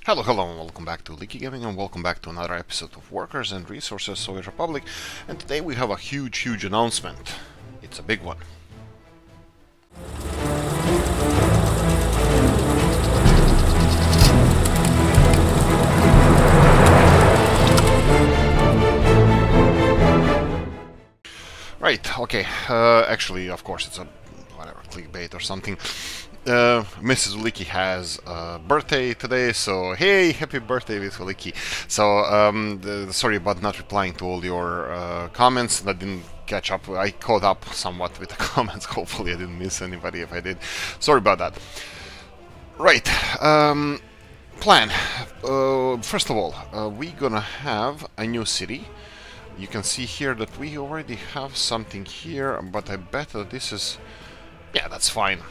Hello, and welcome back to Oolykee Gaming, and welcome back to another episode of Workers and Resources Soviet Republic. And today we have a huge announcement. It's a big one. Right, okay, actually, of course, it's a whatever, clickbait or something. Mrs. Oolykee has a birthday today, so hey, happy birthday, Miss Oolykee. So, sorry about not replying to all your comments. That didn't catch up. I caught up somewhat with the comments. Hopefully, I didn't miss anybody. If I did, sorry about that. Right. Plan. First of all, we're gonna have a new city. You can see here that we already have something here, but I bet that this is... yeah, that's fine.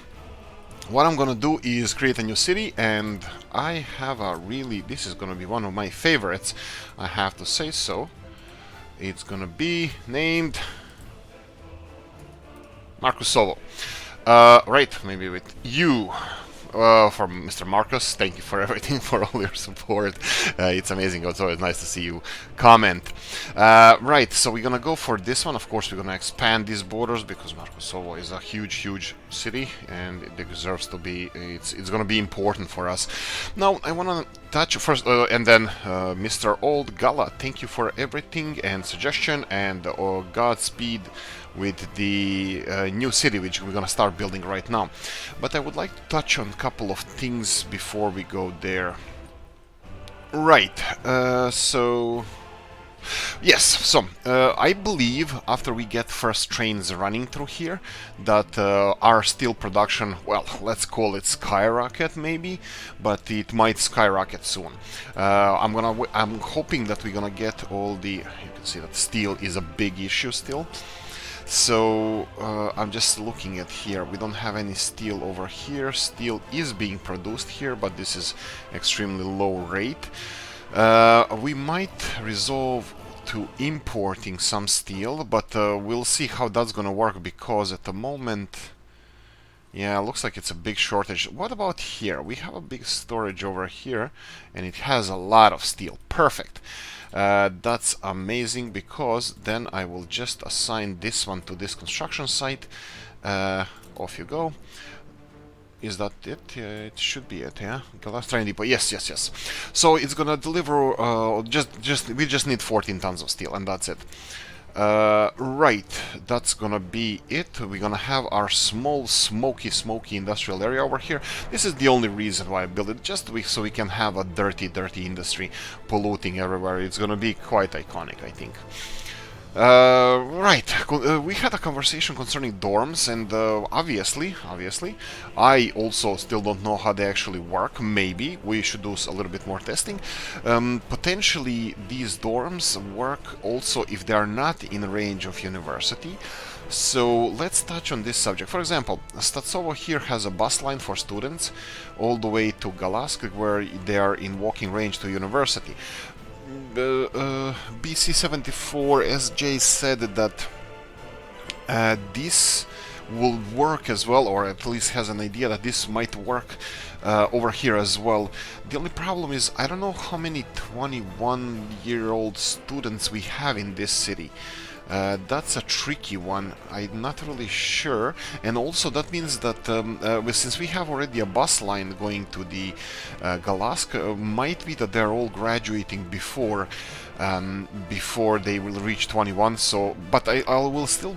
What I'm gonna do is create a new city, and I have a really... this is gonna be one of my favorites, I have to say so. It's gonna be named Markusovo. Right, maybe with you. For Mr. Marcus, thank you for everything, for all your support. It's amazing. It's always nice to see you comment. Right, so we're gonna go for this one. Of course, we're gonna expand these borders because Markusovo is a huge city, and it deserves to be. It's gonna be important for us. Now, I wanna touch first, and then Mr. Old Gala. Thank you for everything and suggestion, and Godspeed with the new city which we're gonna start building right now. But I would like to touch on a couple of things before we go there. Right, so I believe after we get first trains running through here that our steel production, well, let's call it skyrocket maybe, but it might skyrocket soon. I'm hoping that we're gonna get all the... you can see that steel is a big issue still. So I'm just looking at here. We don't have any steel over here. Steel is being produced here, but this is extremely low rate. We might resolve to importing some steel, but we'll see how that's gonna work, because at the moment, yeah, looks like it's a big shortage. What about here? We have a big storage over here, and it has a lot of steel. Perfect. That's amazing, because then I will just assign this one to this construction site. Off you go. Is that it? It should be it, yeah? Galastran Depot. Yes. So it's gonna deliver. We just need 14 tons of steel, and that's it. Right, that's gonna be it. We're gonna have our small smoky industrial area over here. This is the only reason why I built it, just so we can have a dirty industry polluting everywhere. It's gonna be quite iconic, I think. Right, we had a conversation concerning dorms, and obviously, I also still don't know how they actually work. Maybe we should do a little bit more testing. Potentially, these dorms work also if they are not in range of university. So let's touch on this subject. For example, Statsovo here has a bus line for students all the way to Galask, where they are in walking range to university. BC74 SJ said that this will work as well, or at least has an idea that this might work over here as well. The only problem is I don't know how many 21-year-old students we have in this city. That's a tricky one. I'm not really sure, and also that means that since we have already a bus line going to the Galask, might be that they're all graduating before they will reach 21. So, but I will still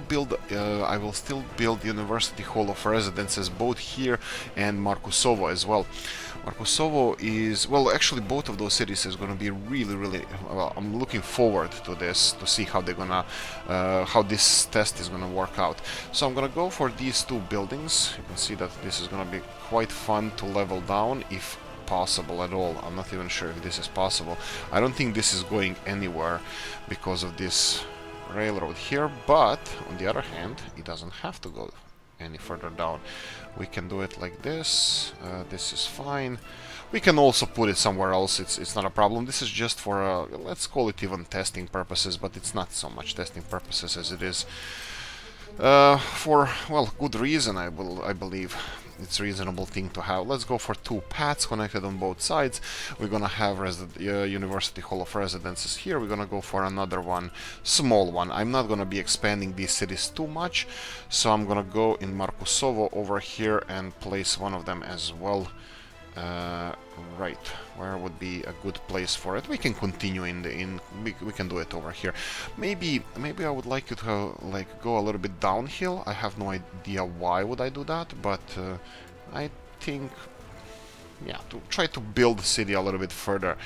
build University Hall of Residences both here and Markusovo as well. Markusovo is, well, actually both of those cities is going to be really well. I'm looking forward to this, to see how they're gonna how this test is gonna work out. So I'm gonna go for these two buildings. You can see that this is gonna be quite fun to level down, if possible at all. I'm not even sure if this is possible. I don't think this is going anywhere because of this railroad here, but on the other hand, it doesn't have to go any further down. We can do it like this. This is fine. We can also put it somewhere else. It's not a problem. This is just for let's call it even testing purposes, but it's not so much testing purposes as it is for, well, good reason, I believe. it's a reasonable thing to have. Let's go for 2 paths connected on both sides. We're gonna have University Hall of Residences here. We're gonna go for another one, small one. I'm not gonna be expanding these cities too much, so I'm gonna go in Markusovo over here and place one of them as well. Right, where would be a good place for it? We can continue we can do it over here. Maybe I would like you to like go a little bit downhill. I have no idea why would I do that, but I think, yeah, to try to build the city a little bit further.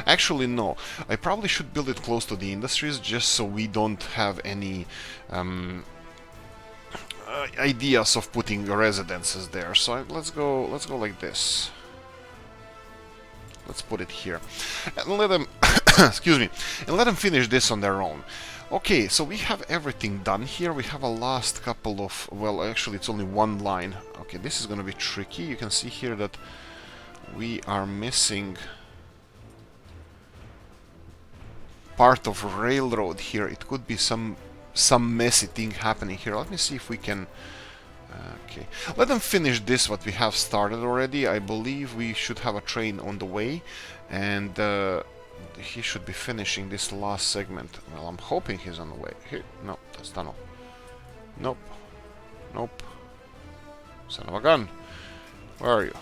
Actually, no, I probably should build it close to the industries, just so we don't have any ideas of putting residences there. So let's go like this. Let's put it here and let them excuse me, and let them finish this on their own. Okay, so we have everything done here. We have a last couple of, well, actually it's only one line. Okay, this is gonna be tricky. You can see here that we are missing part of railroad here. It could be some messy thing happening here. Let me see if we can. Okay, let them finish this, what we have started already. I believe we should have a train on the way, and he should be finishing this last segment. Well, I'm hoping he's on the way. Here, no, that's tunnel. Nope. Nope. Son of a gun. Where are you?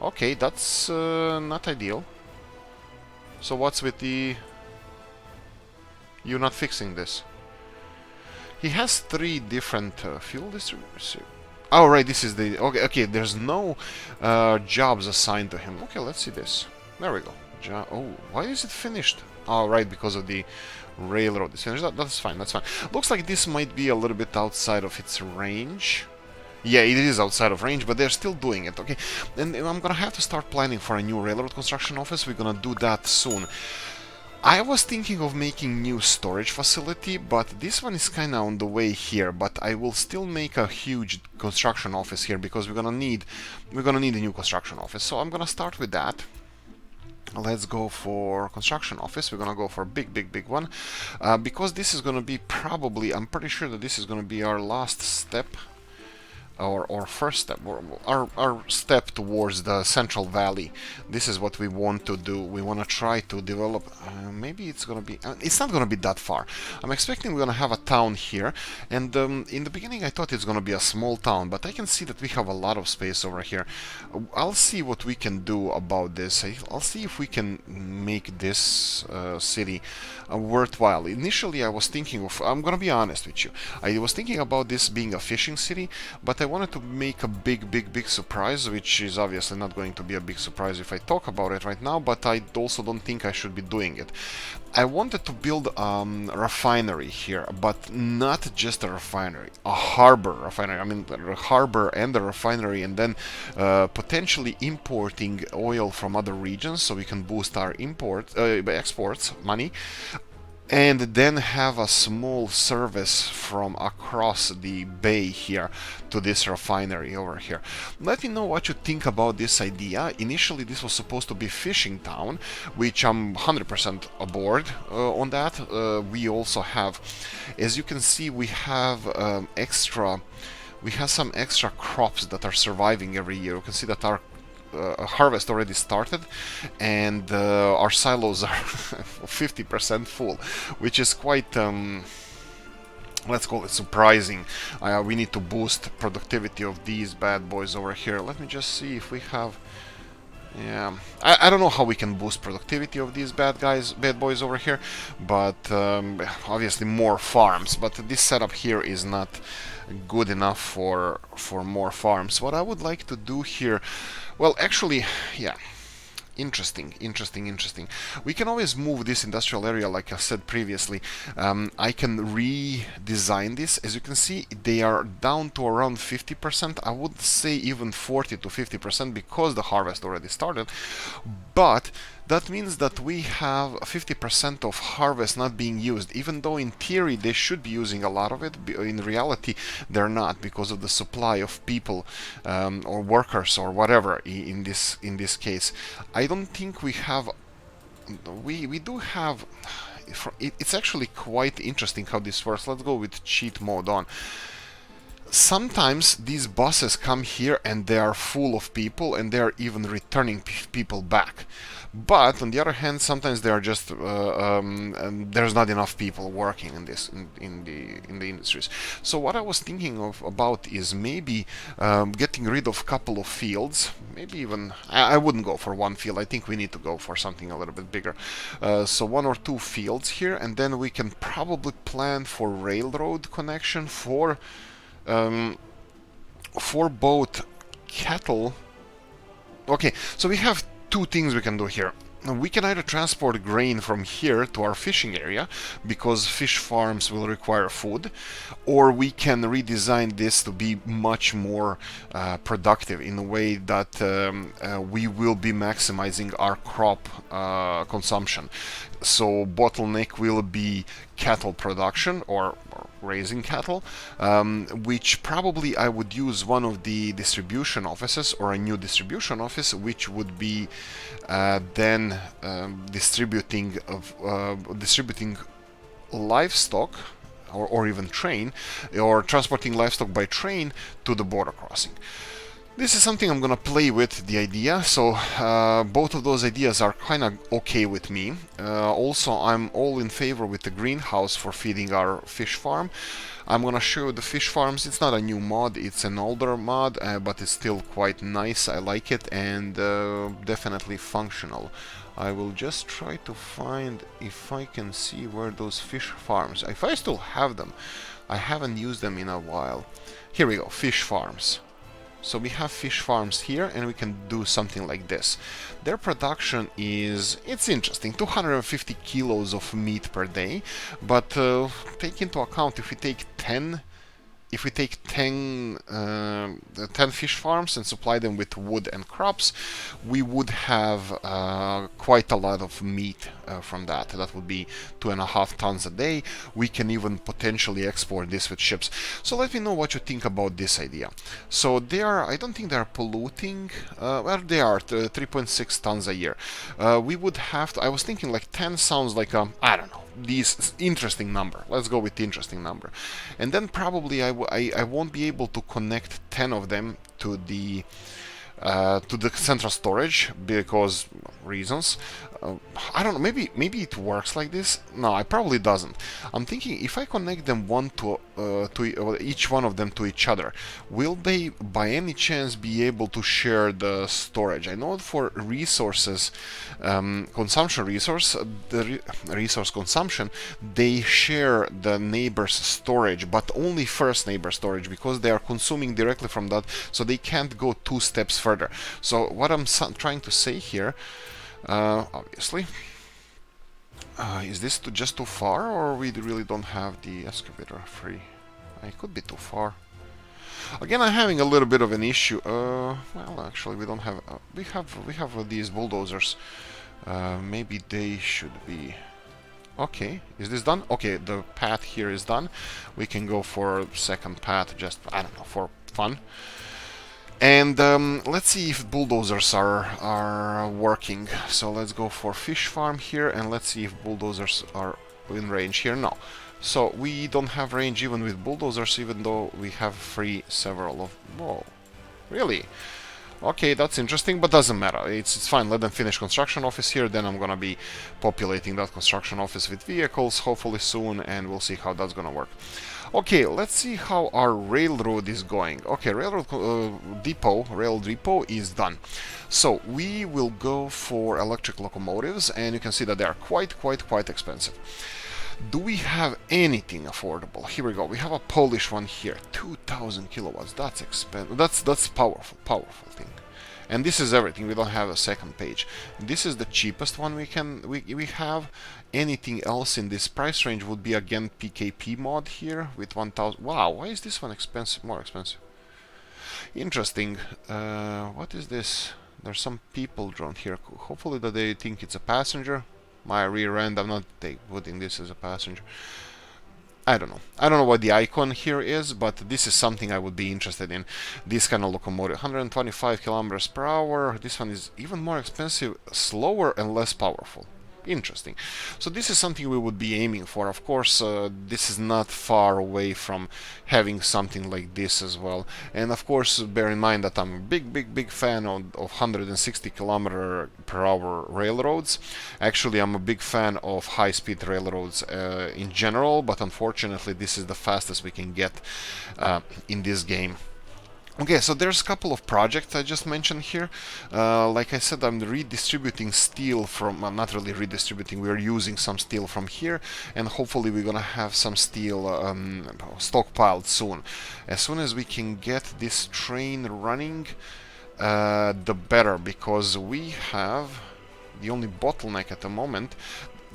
Okay, that's not ideal. So what's with the... You not fixing this? He has 3 different fuel distributors. Oh, right, this is the... Okay, there's no jobs assigned to him. Okay, let's see this. There we go. Oh, why is it finished? Oh, right, because of the railroad is finished. That's fine, that's fine. Looks like this might be a little bit outside of its range. Yeah, it is outside of range, but they're still doing it, okay? And I'm gonna have to start planning for a new railroad construction office. We're gonna do that soon. I was thinking of making new storage facility, but this one is kinda on the way here, but I will still make a huge construction office here because we're gonna need a new construction office. So I'm gonna start with that. Let's go for construction office. We're gonna go for a big one, because this is gonna be probably, I'm pretty sure that this is gonna be our last step. Or first step, our step towards the Central Valley. This is what we want to do. We want to try to develop, maybe it's gonna be, it's not gonna be that far. I'm expecting we're gonna have a town here, and in the beginning I thought it's gonna be a small town, but I can see that we have a lot of space over here. I'll see what we can do about this. I'll see if we can make this city worthwhile. Initially I was thinking of, I'm gonna be honest with you, I was thinking about this being a fishing city, but I wanted to make a big surprise, which is obviously not going to be a big surprise if I talk about it right now, but I also don't think I should be doing it. I wanted to build a refinery here, but not just a refinery, a harbor refinery. I mean, a harbor and a refinery, and then potentially importing oil from other regions so we can boost our exports money. And then have a small service from across the bay here to this refinery over here. Let me know what you think about this idea. Initially this was supposed to be fishing town, which I'm 100% aboard on that. We also have, as you can see, we have some extra crops that are surviving every year. You can see that our harvest already started, and our silos are 50% full, which is quite let's call it surprising. We need to boost productivity of these bad boys over here. Let me just see if we have, yeah, I don't know how we can boost productivity of these bad boys over here, but obviously more farms, but this setup here is not good enough for more farms. What I would like to do here, well, actually, yeah, interesting. We can always move this industrial area, like I said previously. I can redesign this. As you can see, they are down to around 50%. I would say even 40 to 50% because the harvest already started. But that means that we have 50% of harvest not being used, even though in theory they should be using a lot of it. In reality, they're not, because of the supply of people or workers or whatever in this case. I don't think we have. We do have. It's actually quite interesting how this works. Let's go with cheat mode on. sometimes these buses come here and they are full of people and they are even returning people back. But on the other hand, sometimes they are just and there's not enough people working in this in the industries. So what I was thinking of about is maybe getting rid of a couple of fields. Maybe even I wouldn't go for one field. I think we need to go for something a little bit bigger. So one or two fields here, and then we can probably plan for railroad connection for both cattle. Okay, so we have two things we can do here. We can either transport grain from here to our fishing area, because fish farms will require food, or we can redesign this to be much more productive in a way that we will be maximizing our crop consumption. So bottleneck will be cattle production or raising cattle, which probably I would use one of the distribution offices or a new distribution office, which would be then distributing livestock or even train, or transporting livestock by train to the border crossing. This is something I'm gonna play with, the idea, so both of those ideas are kind of okay with me. Also, I'm all in favor with the greenhouse for feeding our fish farm. I'm gonna show you the fish farms. It's not a new mod, it's an older mod, but it's still quite nice. I like it, and definitely functional. I will just try to find if I can see where those fish farms, if I still have them. I haven't used them in a while. Here we go, fish farms. So we have fish farms here, and we can do something like this. Their production is, it's interesting, 250 kilos of meat per day, but take into account if we take 10 10 fish farms and supply them with wood and crops, we would have quite a lot of meat from that. That would be 2.5 tons a day. We can even potentially export this with ships. So let me know what you think about this idea. So they are, I don't think they are polluting. Well, they are 3.6 tons a year. We would have to, I was thinking like 10 sounds like a, I don't know, this interesting number. Let's go with the interesting number. And then probably I won't be able to connect 10 of them to the central storage because reasons. I don't know, maybe it works like this. No, it probably doesn't. I'm thinking if I connect them one to each one of them to each other, will they by any chance be able to share the storage? I know for resources, the resource consumption, they share the neighbor's storage, but only first neighbor storage, because they are consuming directly from that, so they can't go 2 steps further. So what I'm trying to say here, obviously, is this just too far, or we really don't have the excavator free? It could be too far. Again, I'm having a little bit of an issue. Well, actually, we don't have. We have these bulldozers. Maybe they should be. Okay, is this done? Okay, the path here is done. We can go for second path, just, I don't know, for fun. And let's see if bulldozers are working. So let's go for fish farm here, and let's see if bulldozers are in range here. No. So we don't have range even with bulldozers, even though we have free several of... Whoa. Really? Okay, that's interesting, but doesn't matter. It's fine. Let them finish construction office here, then I'm gonna be populating that construction office with vehicles, hopefully soon, and we'll see how that's gonna work. Okay, let's see how our railroad is going. Okay, rail depot is done. So we will go for electric locomotives, and you can see that they are quite expensive. Do we have anything affordable? Here we go. We have a Polish one here, 2,000 kilowatts. That's expensive. That's powerful thing. And this is everything. We don't have a second page. This is the cheapest one we have. Anything else in this price range would be again PKP mod here with 1,000. Wow, why is this one expensive? More expensive. Interesting. What is this? There's some people drawn here. Hopefully that they think it's a passenger. My rear end, I'm not putting this as a passenger. I don't know. I don't know what the icon here is, but this is something I would be interested in. This kind of locomotive, 125 kilometers per hour. This one is even more expensive, slower and less powerful. Interesting. So this is something we would be aiming for. Of course, this is not far away from having something like this as well. And of course, bear in mind that I'm a big fan of 160 kilometer per hour railroads. Actually, I'm a big fan of high-speed railroads in general, but unfortunately, this is the fastest we can get in this game. Okay, so there's a couple of projects I just mentioned here. Like I said, I'm redistributing steel from, not really redistributing, we're using some steel from here, and hopefully we're gonna have some steel stockpiled soon. As soon as we can get this train running, the better, because we have the only bottleneck at the moment.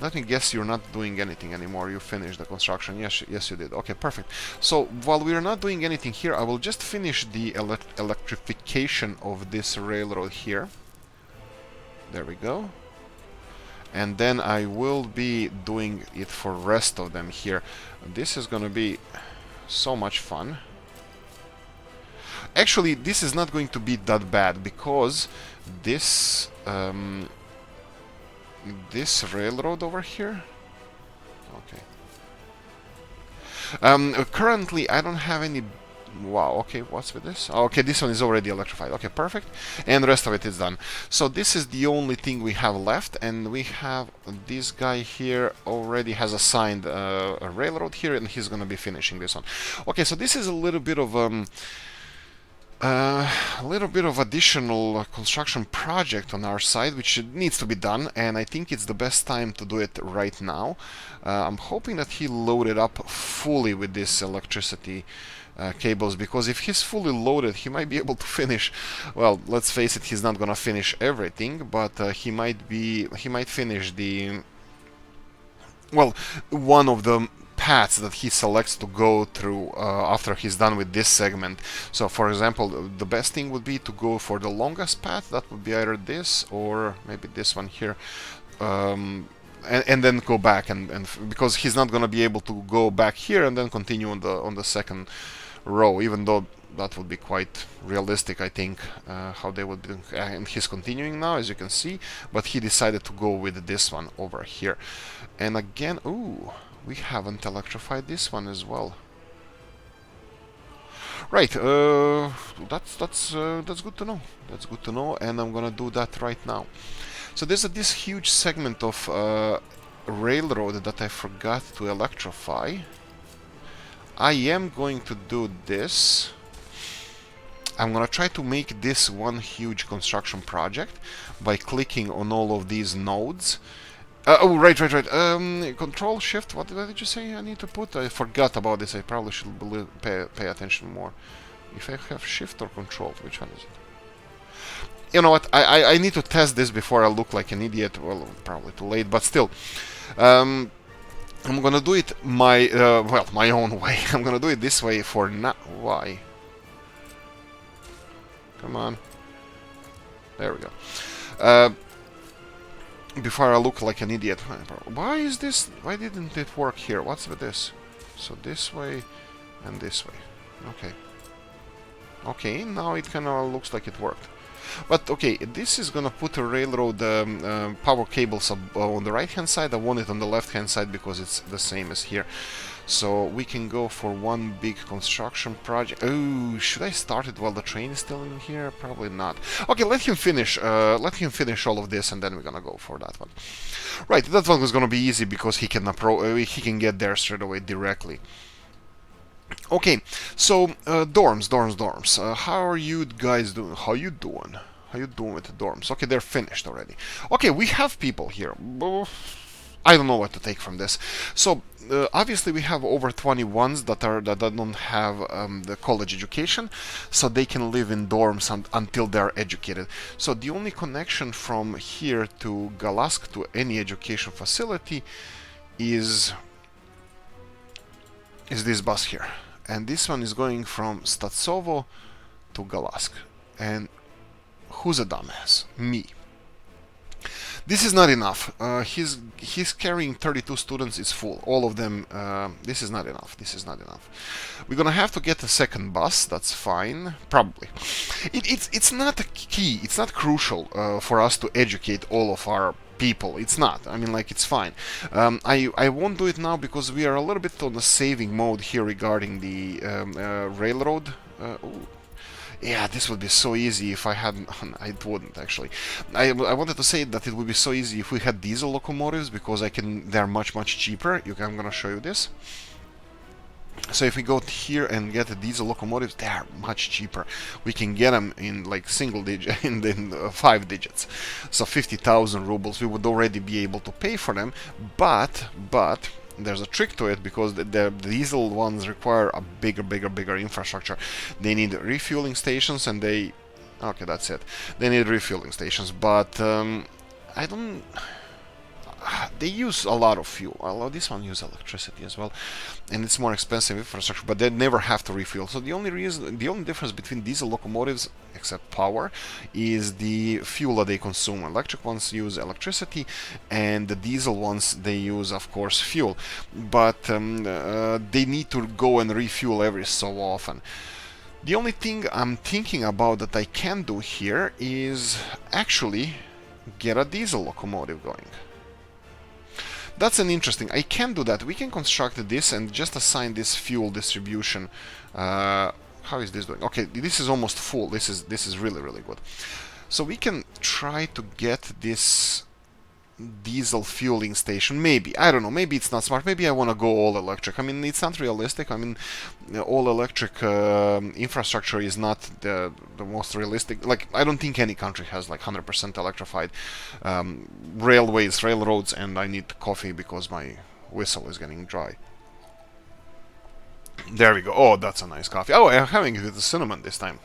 Let me guess, you're not doing anything anymore. You finished the construction. Yes, you did. Okay, perfect. So while we are not doing anything here, I will just finish the electrification of this railroad here. There we go. And then I will be doing it for rest of them here. This is gonna be so much fun. Actually, this is not going to be that bad, because this this railroad over here. Okay. Currently, I don't have any. Wow. Okay. What's with this? Okay, this one is already electrified. Okay, perfect. And the rest of it is done. So this is the only thing we have left, and we have this guy here already has assigned a railroad here, and he's gonna be finishing this one. Okay. So this is a little bit of additional construction project on our side, which needs to be done, and I think it's the best time to do it right now. I'm hoping that he loaded up fully with this electricity cables, because if he's fully loaded, he might be able to finish. Well, let's face it, he's not gonna finish everything, but he might finish the, well, one of the paths that he selects to go through after he's done with this segment. So for example, the best thing would be to go for the longest path. That would be either this or maybe this one here, and then go back, and because he's not going to be able to go back here and then continue on the second row, even though that would be quite realistic, I think, how they would do. And he's continuing now, as you can see, but he decided to go with this one over here. And again, ooh, we haven't electrified this one as well. Right, that's good to know. That's good to know, and I'm gonna do that right now. So there's this huge segment of railroad that I forgot to electrify. I am going to do this. I'm gonna try to make this one huge construction project by clicking on all of these nodes. Oh, right. Control Shift. What did you say I need to put? I forgot about this. I probably should pay attention more. If I have Shift or Control, which one is it? You know what? I need to test this before I look like an idiot. Well, probably too late, but still. I'm gonna do it my own way. I'm gonna do it this way for now. Why? Come on. There we go. Before I look like an idiot. Why is this? Why didn't it work here? What's with this? So this way and this way. Okay. Okay, now it kind of looks like it worked. But okay, this is gonna put a railroad power cables on the right hand side. I want it on the left hand side because it's the same as here. So we can go for one big construction project. Oh, should I start it while the train is still in here? Probably not. Okay, let him finish. Let him finish all of this, and then we're gonna go for that one. Right, that one was gonna be easy because he can get there straight away directly. Okay, so dorms. How are you guys doing? How you doing? How you doing with the dorms? Okay, they're finished already. Okay, we have people here. I don't know what to take from this. So obviously we have over 21s that don't have the college education, so they can live in dorms until they're educated. So the only connection from here to Galask to any education facility is this bus here, and this one is going from Statsovo to Galask. And who's a dumbass? Me. This is not enough. He's carrying 32 students. It's full. All of them. This is not enough. This is not enough. We're gonna have to get a second bus. That's fine. Probably. It's not a key. It's not crucial for us to educate all of our people. It's not. I mean, like, it's fine. I won't do it now because we are a little bit on the saving mode here regarding the railroad. Ooh. Yeah, this would be so easy if I hadn't. It wouldn't actually. I wanted to say that it would be so easy if we had diesel locomotives because they're much cheaper. I'm gonna show you this. So if we go here and get the diesel locomotives, they are much cheaper. We can get them in like single digit, in 5 digits. So 50,000 rubles, we would already be able to pay for them. But there's a trick to it because the diesel ones require a bigger infrastructure. They need refueling stations and they... Okay, that's it. They need refueling stations, but I don't... They use a lot of fuel. Although this one uses electricity as well, and it's more expensive infrastructure. But they never have to refuel. So the only difference between diesel locomotives, except power, is the fuel that they consume. Electric ones use electricity, and the diesel ones they use, of course, fuel. But they need to go and refuel every so often. The only thing I'm thinking about that I can do here is actually get a diesel locomotive going. That's an interesting. I can do that. We can construct this and just assign this fuel distribution. How is this doing? Okay, this is almost full. This is really good. So we can try to get this diesel fueling station. Maybe, I don't know, maybe it's not smart. Maybe I want to go all electric. I mean, it's not realistic. I mean, all electric infrastructure is not the most realistic. Like, I don't think any country has like 100% electrified railroads, and I need coffee because my whistle is getting dry. There we go. Oh, that's a nice coffee. Oh, I'm having it with the cinnamon this time.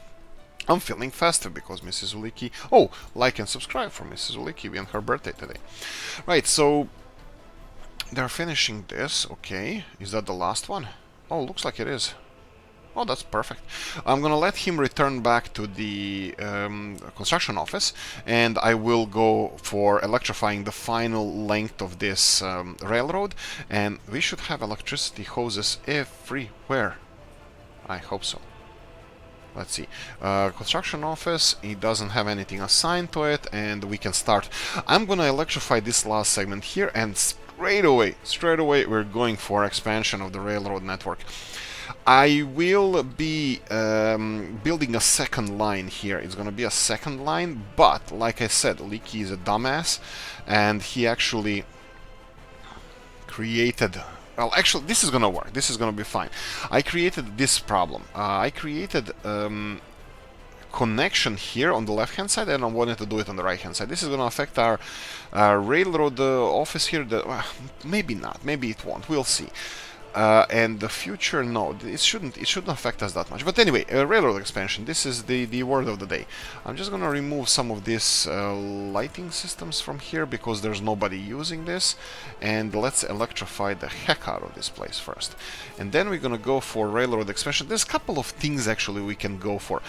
I'm feeling festive because Mrs. Oolykee... Oh, like and subscribe for Mrs. Oolykee and her birthday today. Right, so they're finishing this. Okay, is that the last one? Oh, looks like it is. Oh, that's perfect. I'm gonna let him return back to the construction office, and I will go for electrifying the final length of this railroad, and we should have electricity hoses everywhere. I hope so. Let's see. Construction office, it doesn't have anything assigned to it, and we can start. I'm gonna electrify this last segment here, and straight away, we're going for expansion of the railroad network. I will be building a second line here. It's gonna be a second line, but like I said, Oolykee is a dumbass, and he actually created... Well, actually, this is gonna work. This is gonna be fine. I created this problem. I created connection here on the left-hand side, and I wanted to do it on the right-hand side. This is gonna affect our railroad office here. Maybe not. Maybe it won't. We'll see. And the future, no, it shouldn't affect us that much. But anyway, railroad expansion. This is the word of the day. I'm just gonna remove some of these lighting systems from here because there's nobody using this, and let's electrify the heck out of this place first. And then we're gonna go for railroad expansion. There's a couple of things actually we can go for.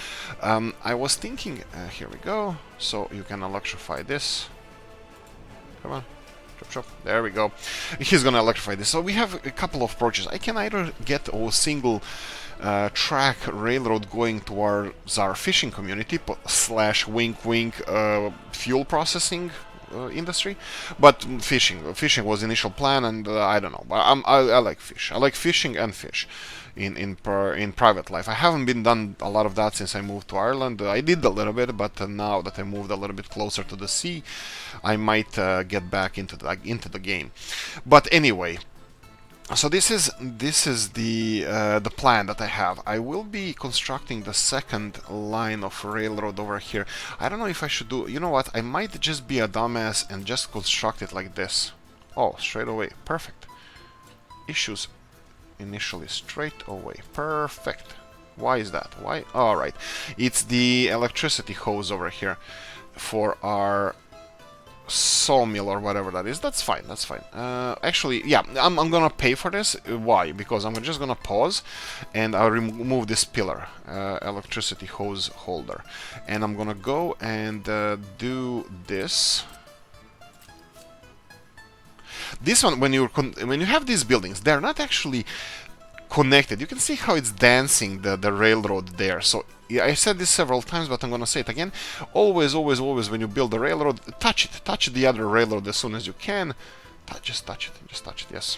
I was thinking, here we go. So you can electrify this. Come on. Chop. There we go. He's gonna electrify this. So we have a couple of approaches. I can either get a single track railroad going towards our fishing community / wink fuel processing industry, but fishing was the initial plan, and I don't know. I like fish. I like fishing and fish in private life. I haven't been done a lot of that since I moved to Ireland. I did a little bit, but now that I moved a little bit closer to the sea, I might get back into the game. But anyway, so this is the plan that I have. I will be constructing the second line of railroad over here. I don't know if I should do... You know what? I might just be a dumbass and just construct it like this. Oh, straight away. Perfect. Issues initially straight away. Perfect. Why is that? Why? All right. It's the electricity hose over here for our sawmill or whatever that is. That's fine. That's fine. Actually, yeah, I'm gonna pay for this. Why? Because I'm just gonna pause and I'll remove this pillar, electricity hose holder, and I'm gonna go and do this. This one, when you have these buildings, they're not actually connected. You can see how it's dancing the railroad there. So yeah, I said this several times, but I'm gonna say it again. Always, always, always, when you build a railroad, touch it. Touch the other railroad as soon as you can. Just touch it. Just touch it. Yes.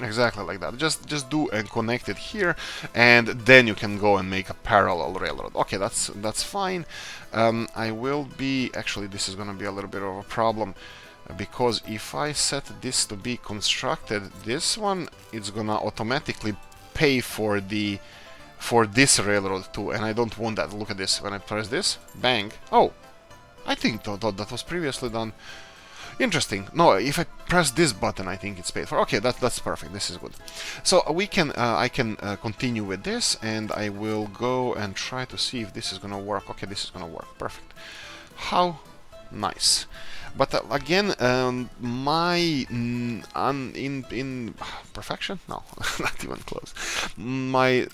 Exactly like that. Just do and connect it here, and then you can go and make a parallel railroad. Okay, that's fine. I will be actually. This is gonna be a little bit of a problem. Because if I set this to be constructed, this one it's gonna automatically pay for this railroad too, and I don't want that. Look at this. When I press this, bang. Oh, I think that was previously done. Interesting. No, if I press this button, I think it's paid for. Okay, that's perfect. This is good. So I can continue with this, and I will go and try to see if this is gonna work. Okay, this is gonna work. Perfect. How nice. But again, my in perfection? No, not even close. My,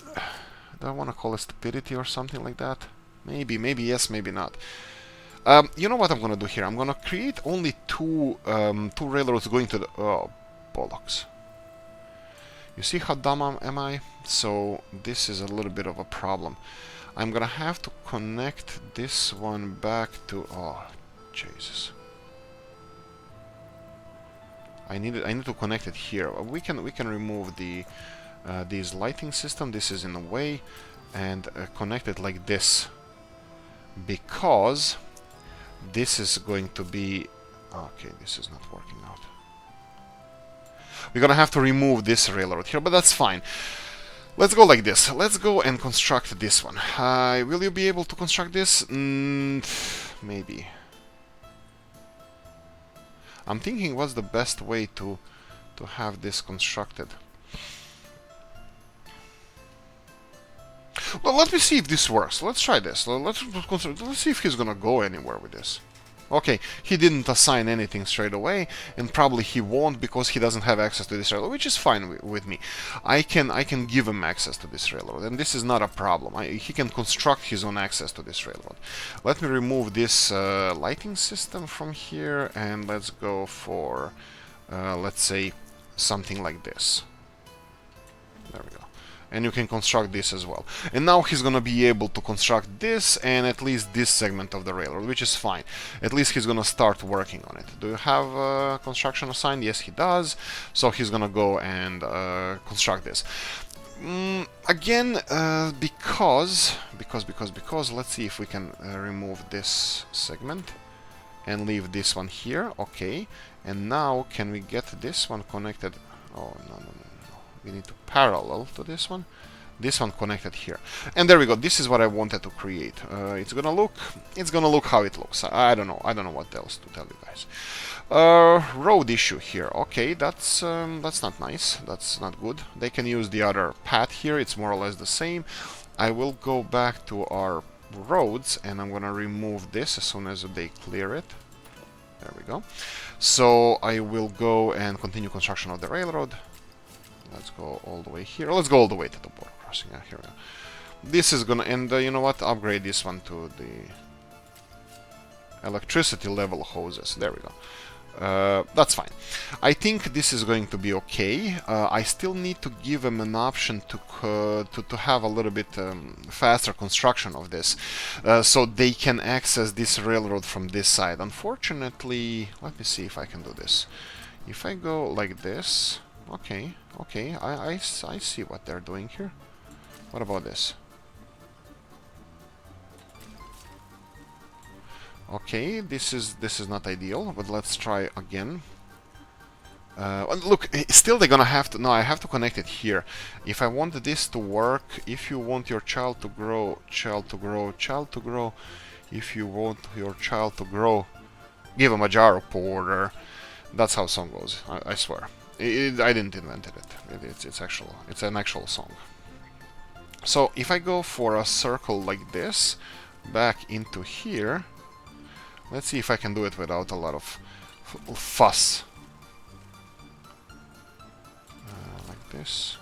do I want to call it stupidity or something like that? Maybe yes, maybe not. You know what I'm gonna do here? I'm gonna create only two railroads going to the bollocks. You see how dumb am I? So this is a little bit of a problem. I'm gonna have to connect this one back to Jesus. I need to connect it here. We can remove these lighting system. This is in the way, and connect it like this, because this is going to be okay. This is not working out. We're gonna have to remove this railroad here, but that's fine. Let's go like this. Let's go and construct this one. Will you be able to construct this? Maybe. I'm thinking what's the best way to have this constructed. Well, let me see if this works. Let's try this. Let's see if he's gonna go anywhere with this. Okay, he didn't assign anything straight away, and probably he won't because he doesn't have access to this railroad, which is fine with me. I can give him access to this railroad, and this is not a problem. He can construct his own access to this railroad. Let me remove this lighting system from here, and let's go for, let's say, something like this. There we go. And you can construct this as well. And now he's gonna be able to construct this and at least this segment of the railroad, which is fine. At least he's gonna start working on it. Do you have construction assigned? Yes, he does. So he's gonna go and construct this. Again, because let's see if we can remove this segment and leave this one here. Okay. And now can we get this one connected? Oh, no. We need to parallel to this one connected here, and there we go. This is what I wanted to create. It's gonna look how it looks. I don't know what else to tell you guys. Road issue here. Okay, that's not nice. That's not good. They can use the other path here. It's more or less the same. I will go back to our roads, and I'm gonna remove this as soon as they clear it. There we go. So I will go and continue construction of the railroad. Let's go all the way here. Let's go all the way to the border crossing. Yeah, here we go. This is gonna, and you know what? Upgrade this one to the electricity level hoses. There we go. That's fine. I think this is going to be okay. I still need to give them an option to have a little bit faster construction of this, so they can access this railroad from this side. Unfortunately, let me see if I can do this. If I go like this. Okay, I see what they're doing here. What about this? Okay, this is not ideal, but let's try again. Look, still they're gonna have to. No, I have to connect it here. If I want this to work, if you want your child to grow, if you want your child to grow, give him a jar of porter. That's how song goes. I swear. I didn't invent it. It's an actual song. So if I go for a circle like this, back into here, let's see if I can do it without a lot of fuss. Like this.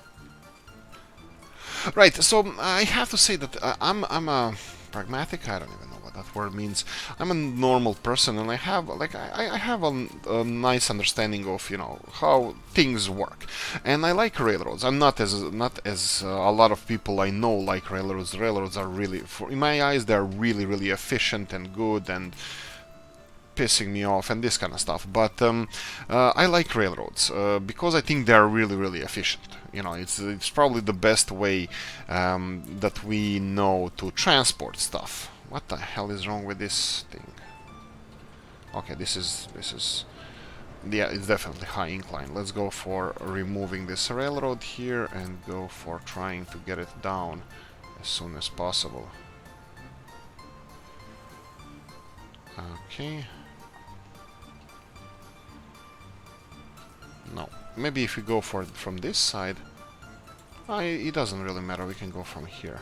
Right. So I have to say that I'm a pragmatic. I don't even know what that word means. I'm a normal person, and I have like I have a nice understanding of, you know, how things work, and I like railroads. I'm not as a lot of people I know like railroads. Railroads are really, in my eyes, they're really efficient and good and pissing me off and this kind of stuff. But I like railroads because I think they're really efficient. You know, it's probably the best way that we know to transport stuff. What the hell is wrong with this thing? Okay, this is yeah, it's definitely high incline. Let's go for removing this railroad here and go for trying to get it down as soon as possible. Okay. No, maybe if we go for it from this side, it doesn't really matter, we can go from here.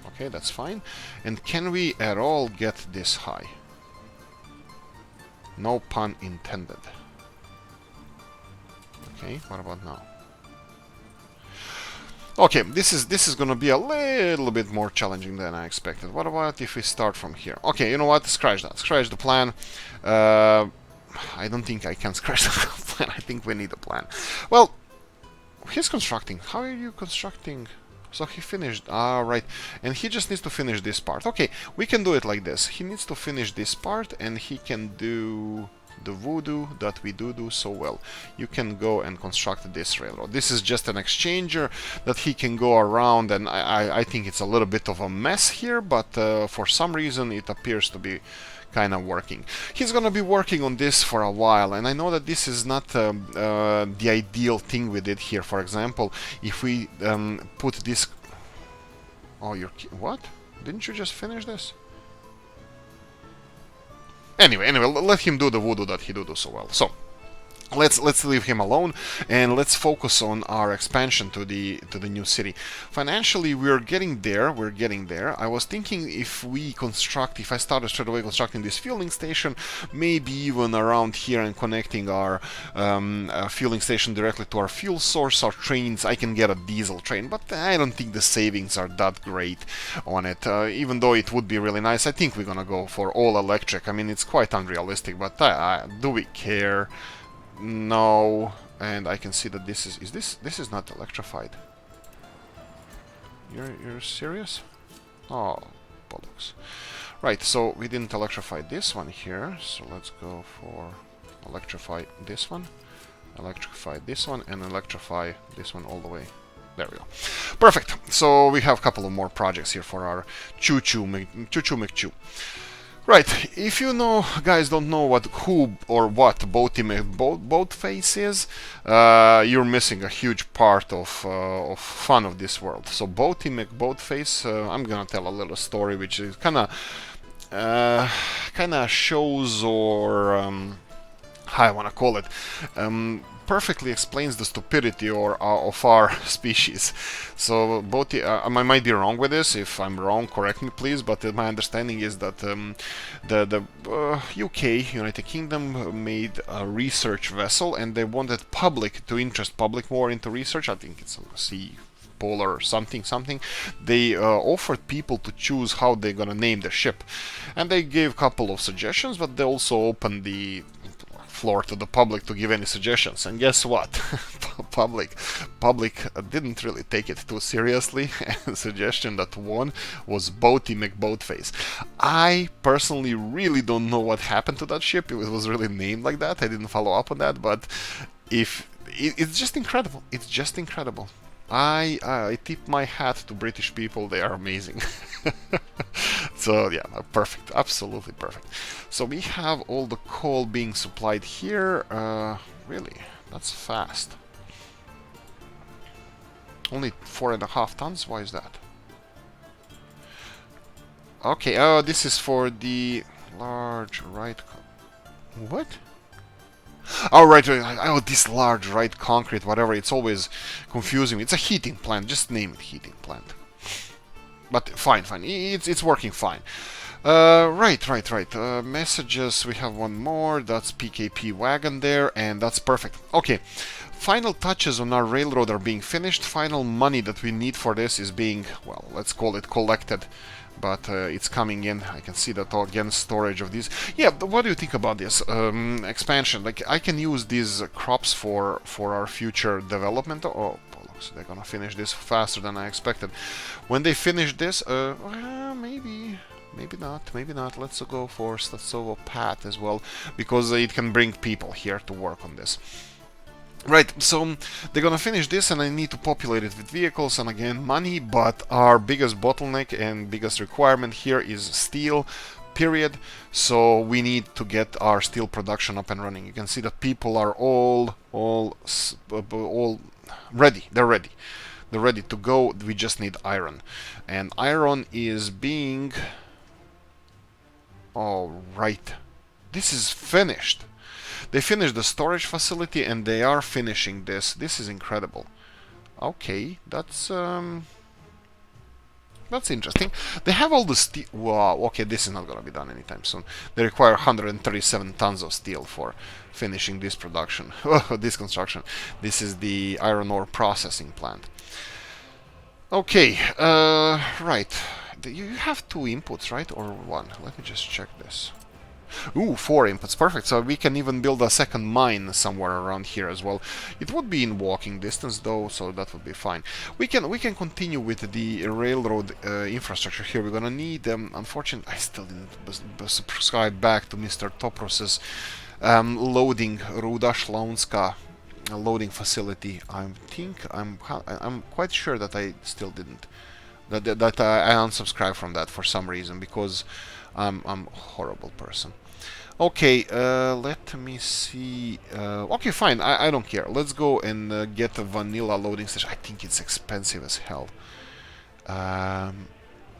Okay, that's fine. And can we at all get this high? No pun intended. Okay, what about now? Okay, this is gonna be a little bit more challenging than I expected. What about if we start from here? Okay, you know what? Scratch that. Scratch the plan. I don't think I can scratch the plan. I think we need a plan. Well, he's constructing. How are you constructing? So he finished. Ah, right. And he just needs to finish this part. Okay, we can do it like this. He needs to finish this part, and he can do the voodoo that we do so well. You can go and construct this railroad. This is just an exchanger that he can go around, and I think it's a little bit of a mess here, but for some reason it appears to be kind of working. He's gonna be working on this for a while, and I know that this is not the ideal thing we did here. For example, if we put this... Oh, what? Didn't you just finish this? Anyway, let him do the voodoo that he do so well. So let's leave him alone, and let's focus on our expansion to the new city. Financially, we're getting there. I was thinking if I started straight away constructing this fueling station, maybe even around here, and connecting our fueling station directly to our fuel source, our trains, I can get a diesel train. But I don't think the savings are that great on it. Even though it would be really nice, I think we're gonna go for all electric. I mean, it's quite unrealistic, but do we care? No, and I can see that this is not electrified. You're serious? Oh, bollocks. Right, so we didn't electrify this one here, so let's go for electrify this one, electrify this one, and electrify this one all the way. There we go. Perfect. So we have a couple of more projects here for our Choo-Choo McChoo. Right, if you guys don't know what Boatface is, you're missing a huge part of fun of this world. So Boatface, I'm gonna tell a little story which is kind of shows, or how I wanna call it, perfectly explains the stupidity of our species. So I might be wrong with this. If I'm wrong, correct me please, but my understanding is that the UK, United Kingdom, made a research vessel, and they wanted to interest public more into research. I think it's a sea polar or something. They offered people to choose how they're gonna name the ship, and they gave a couple of suggestions, but they also opened the floor to the public to give any suggestions. And guess what? public didn't really take it too seriously, and the suggestion that won was Boatface. I personally really don't know what happened to that ship. It was really named like that. I didn't follow up on that, but it's just incredible. It's just incredible. I tip my hat to British people. They are amazing. So yeah, perfect, absolutely perfect. So we have all the coal being supplied here. Really, that's fast. Only 4.5 tons. Why is that? Okay. Oh, this is for the large right. What? Oh, right. Oh, this large right concrete, whatever. It's always confusing me. It's a heating plant. Just name it heating plant. But fine. It's working fine. Right. Messages. We have one more. That's PKP wagon there, and that's perfect. Okay. Final touches on our railroad are being finished. Final money that we need for this is being, well, let's call it collected but it's coming in. I can see that again, storage of these. Yeah, what do you think about this expansion? Like, I can use these crops for our future development. Oh, bollocks, they're gonna finish this faster than I expected. When they finish this, well, maybe not. Let's go for Statsovo Path as well, because it can bring people here to work on this. Right, so they're gonna finish this and I need to populate it with vehicles and again money, but our biggest bottleneck and biggest requirement here is steel, period. So we need to get our steel production up and running. You can see that people are all ready. They're ready. They're ready to go. We just need iron. And iron is being... All right. This is finished. They finished the storage facility and they are finishing this. This is incredible. Okay, that's interesting. They have all the steel. Wow, okay, this is not gonna be done anytime soon. They require 137 tons of steel for finishing this production. This construction. This is the iron ore processing plant. Okay, right. You have 2 inputs, right? Or 1? Let me just check this. Ooh, 4 inputs, perfect. So we can even build a second mine somewhere around here as well. It would be in walking distance though, so that would be fine. We can continue with the railroad infrastructure here. We're gonna need unfortunately, I still didn't subscribe back to Mr. Topros's loading Ruda Shlaunska loading facility. I'm quite sure that I still didn't. That I unsubscribed from that for some reason, because I'm a horrible person. Okay, let me see. Okay, fine. I don't care. Let's go and get a vanilla loading station. I think it's expensive as hell.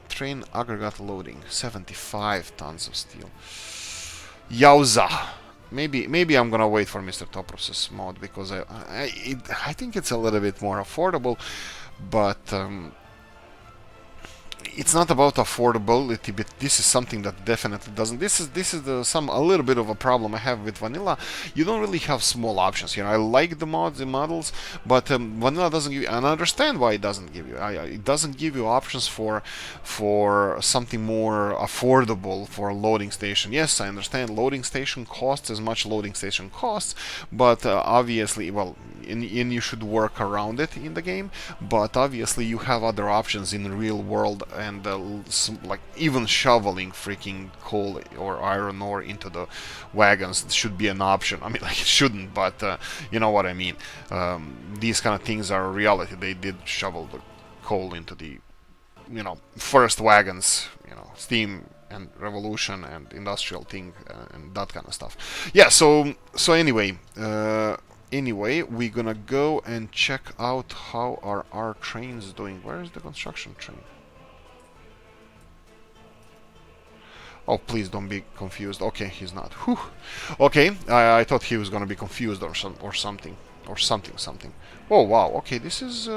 Train aggregate loading, 75 tons of steel. Yowza! Maybe I'm gonna wait for Mr. Topros's mod, because I think it's a little bit more affordable, but it's not about affordability, but this is something that definitely doesn't. This is a little bit of a problem I have with vanilla. You don't really have small options here. I like the mods and models, but vanilla doesn't give you, and I understand why it doesn't give you. It doesn't give you options for something more affordable for a loading station. Yes, I understand loading station costs as much loading station costs, but obviously, well, and you should work around it in the game. But obviously, you have other options in the real world. And like even shoveling freaking coal or iron ore into the wagons should be an option. I mean, like, it shouldn't, but you know what I mean. These kind of things are a reality. They did shovel the coal into the, first wagons, steam and revolution and industrial thing and that kind of stuff. Yeah. So anyway. Anyway, we're gonna go and check out how are our trains doing. Where is the construction train? Oh, please don't be confused. Okay, he's not. Whew. Okay, I thought he was gonna be confused or something. Oh wow. Okay, this is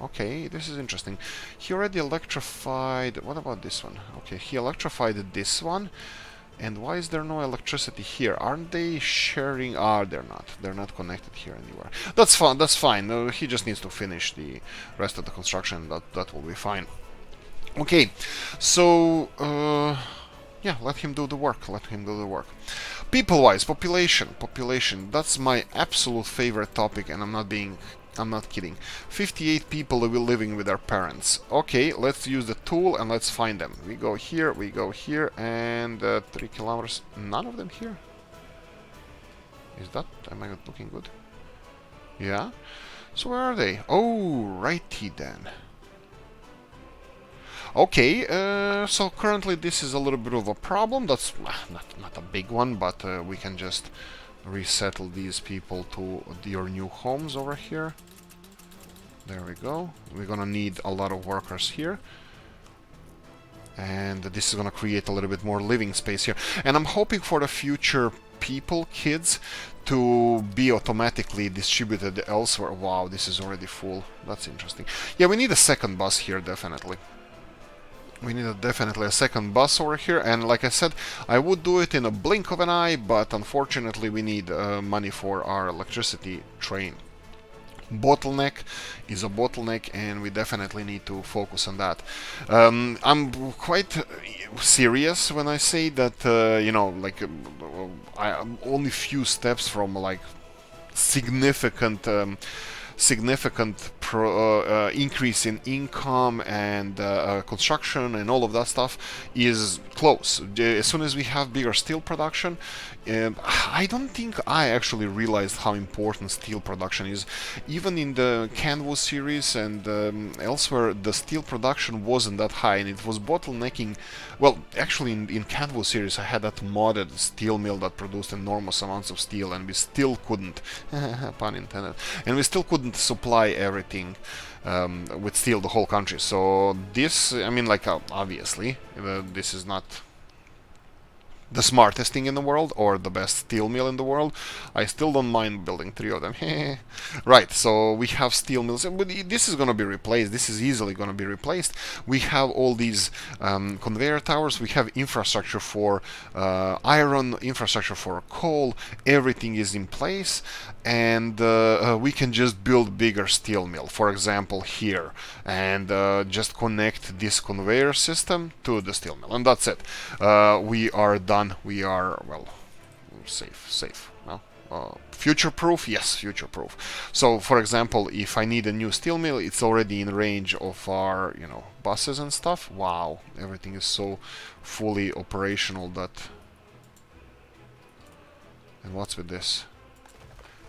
okay, this is interesting. He already electrified. What about this one? Okay, he electrified this one. And why is there no electricity here? Aren't they sharing? Ah, they're not. They're not connected here anywhere. That's fine. That's fine. He just needs to finish the rest of the construction. That will be fine. Okay, so yeah, let him do the work. People-wise, population. That's my absolute favorite topic, and I'm not kidding. 58 people living with their parents. Okay, let's use the tool and let's find them. We go here, and 3 kilometers. None of them here. Am I not looking good? Yeah. So where are they? Oh, righty then. Okay, so currently this is a little bit of a problem. That's not a big one, but we can just resettle these people to your new homes over here. There we go. We're gonna need a lot of workers here. And this is gonna create a little bit more living space here. And I'm hoping for the future kids, to be automatically distributed elsewhere. Wow, this is already full. That's interesting. Yeah, we need a second bus here, definitely. We need definitely a second bus over here, and like I said, I would do it in a blink of an eye, but unfortunately we need money for our electricity train. bottleneck is a bottleneck, and we definitely need to focus on that. I'm quite serious when I say that, I'm only few steps from like significant increase in income and construction and all of that stuff is close. As soon as we have bigger steel production, I don't think I actually realized how important steel production is. Even in the Canvas series and elsewhere, the steel production wasn't that high, and it was bottlenecking. Well, actually, in Canvas series, I had that modded steel mill that produced enormous amounts of steel, and we still couldn't, pun intended, and we still couldn't supply everything with steel the whole country. So this, I mean, like obviously, this is not the smartest thing in the world or the best steel mill in the world. I still don't mind building 3 of them. Right, so we have steel mills, but this is going to be replaced. This is easily going to be replaced. We have all these conveyor towers. We have infrastructure for iron, infrastructure for coal. Everything is in place, and we can just build bigger steel mill, for example here, and just connect this conveyor system to the steel mill, and that's it. We are done. We are, well, safe. Well, future-proof? Yes, future-proof. So, for example, if I need a new steel mill, it's already in range of our, buses and stuff. Wow, everything is so fully operational that... And what's with this?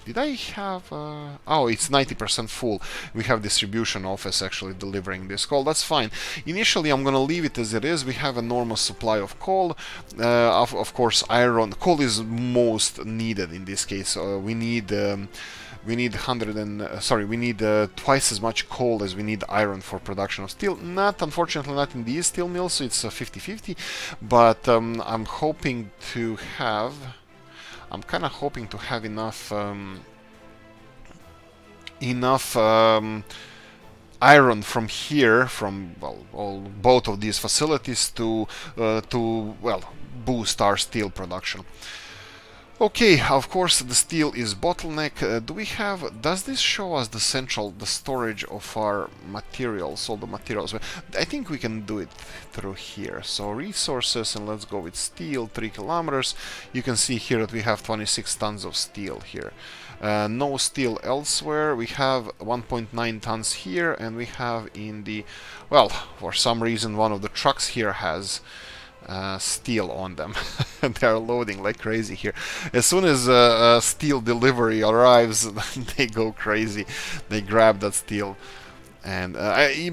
Did I have... Oh, it's 90% full. We have distribution office actually delivering this coal. That's fine. Initially, I'm going to leave it as it is. We have enormous supply of coal. Of course, iron. Coal is most needed in this case. We need twice as much coal as we need iron for production of steel. Unfortunately, not in these steel mills, so it's 50-50. But I'm kind of hoping to have enough iron from here, from both of these facilities to boost our steel production. Okay, of course the steel is bottleneck. Does this show us the storage of our materials, all the materials? I think we can do it through here. So resources, and let's go with steel, 3 kilometers. You can see here that we have 26 tons of steel here. No steel elsewhere. We have 1.9 tons here, and we have for some reason one of the trucks here has steel on them. They are loading like crazy here. As soon as steel delivery arrives, they go crazy. They grab that steel. And